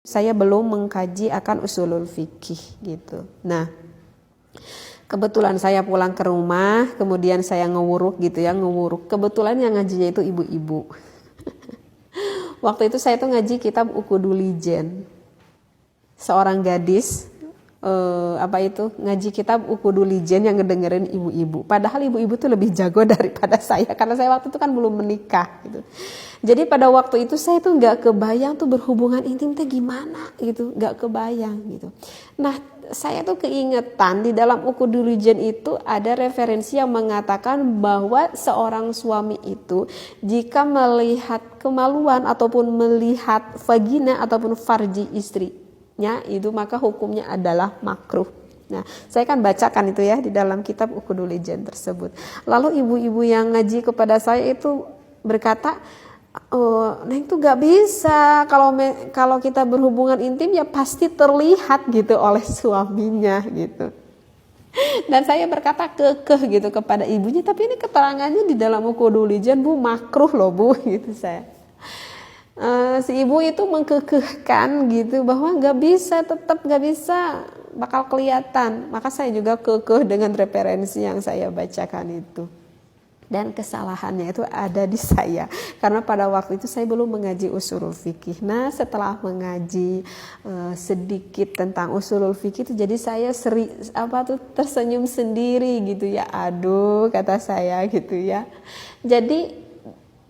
saya belum mengkaji akan usulul fikih gitu. Nah, kebetulan saya pulang ke rumah, kemudian saya ngewuruk gitu ya, ngewuruk. Kebetulan yang ngajinya itu ibu-ibu. Waktu itu saya tuh ngaji kitab Ukudulijen. Seorang gadis ngaji kitab Ukudulijen yang ngedengerin ibu-ibu. Padahal ibu-ibu tuh lebih jago daripada saya karena saya waktu itu kan belum menikah gitu. Jadi pada waktu itu saya tuh nggak kebayang tuh berhubungan intim teh gimana gitu, nggak kebayang gitu. Nah, saya tuh keingetan di dalam Ukudulijen itu ada referensi yang mengatakan bahwa seorang suami itu jika melihat kemaluan ataupun melihat vagina ataupun farji istrinya itu maka hukumnya adalah makruh. Nah, saya kan bacakan itu ya di dalam kitab Ukudulijen tersebut. Lalu ibu-ibu yang ngaji kepada saya itu berkata, Neng tuh gak bisa kalau kita berhubungan intim ya pasti terlihat gitu oleh suaminya gitu. Dan saya berkata kekeh gitu kepada ibunya, tapi ini keterangannya di dalam Ukudulijen Bu, makruh loh Bu gitu saya. Si ibu itu mengkekehkan gitu bahwa tetap gak bisa, bakal kelihatan. Maka saya juga kekeh dengan referensi yang saya bacakan itu. Dan kesalahannya itu ada di saya karena pada waktu itu saya belum mengaji usulul fikih. Nah, setelah mengaji sedikit tentang usulul fikih itu jadi saya tersenyum sendiri gitu ya. Aduh, kata saya gitu ya. Jadi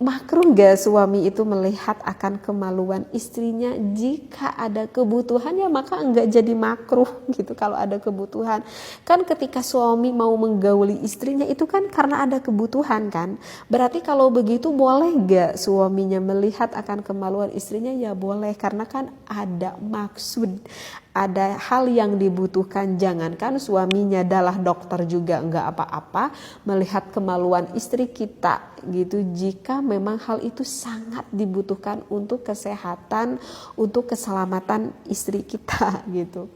makruh gak suami itu melihat akan kemaluan istrinya? Jika ada kebutuhan ya maka enggak jadi makruh gitu kalau ada kebutuhan. Kan ketika suami mau menggauli istrinya itu kan karena ada kebutuhan kan. Berarti kalau begitu boleh gak suaminya melihat akan kemaluan istrinya? Ya boleh, karena kan ada maksud. Ada hal yang dibutuhkan, jangankan suaminya adalah dokter juga enggak apa-apa melihat kemaluan istri kita gitu jika memang hal itu sangat dibutuhkan untuk kesehatan, untuk keselamatan istri kita gitu.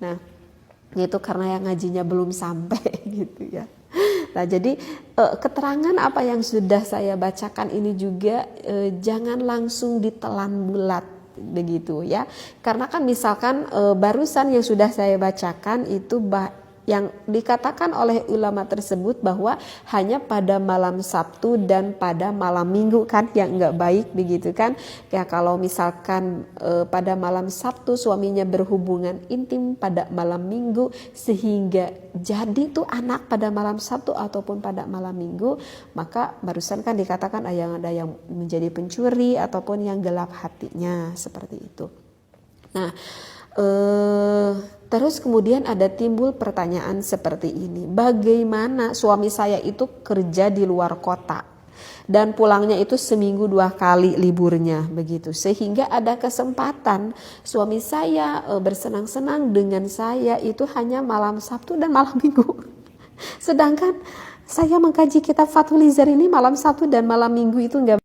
Nah, itu karena yang ngajinya belum sampai gitu ya. Nah, jadi keterangan apa yang sudah saya bacakan ini juga jangan langsung ditelan bulat begitu ya, karena kan misalkan barusan yang sudah saya bacakan itu yang dikatakan oleh ulama tersebut bahwa hanya pada malam Sabtu dan pada malam Minggu kan yang enggak baik begitu kan ya. Kalau misalkan pada malam Sabtu suaminya berhubungan intim pada malam Minggu sehingga jadi tuh anak pada malam Sabtu ataupun pada malam Minggu, maka barusan kan dikatakan ada yang menjadi pencuri ataupun yang gelap hatinya seperti itu. Nah, terus kemudian ada timbul pertanyaan seperti ini, bagaimana suami saya itu kerja di luar kota dan pulangnya itu seminggu 2 kali liburnya begitu, sehingga ada kesempatan suami saya bersenang-senang dengan saya itu hanya malam Sabtu dan malam Minggu. Sedangkan saya mengkaji kitab Fathul Izar ini malam Sabtu dan malam Minggu itu enggak